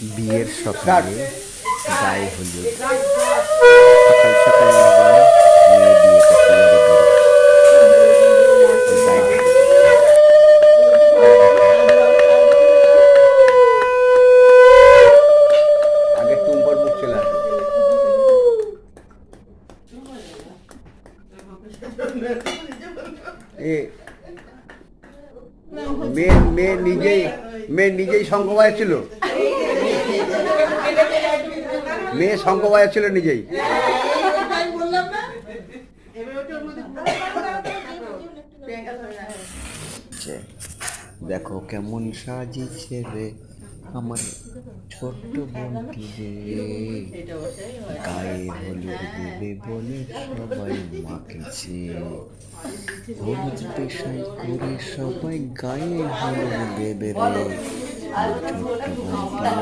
বিয়ের সকালে গায়ে হলুদ সকাল সকাল লাগলে মেয়ে বিয়ে করতে যাবে দূরে গায়ে হলুদ আগে টুম্পর মুখ চলে আসে মেয়ে নিজেই শঙ্খ বাজাচ্ছিল মেয়ে শঙ্খ বাজাচ্ছিল নিজেই দেখো কেমন সাজিয়েছে রে আমার ছোট্ট বোনটি রে গায়ে হলুদ দেবে বলে সবাই মাখেছে হলুদ পেশাই করে সবাই গায়ে হলুদ দেবে রে আমার ছোট্ট বোনটি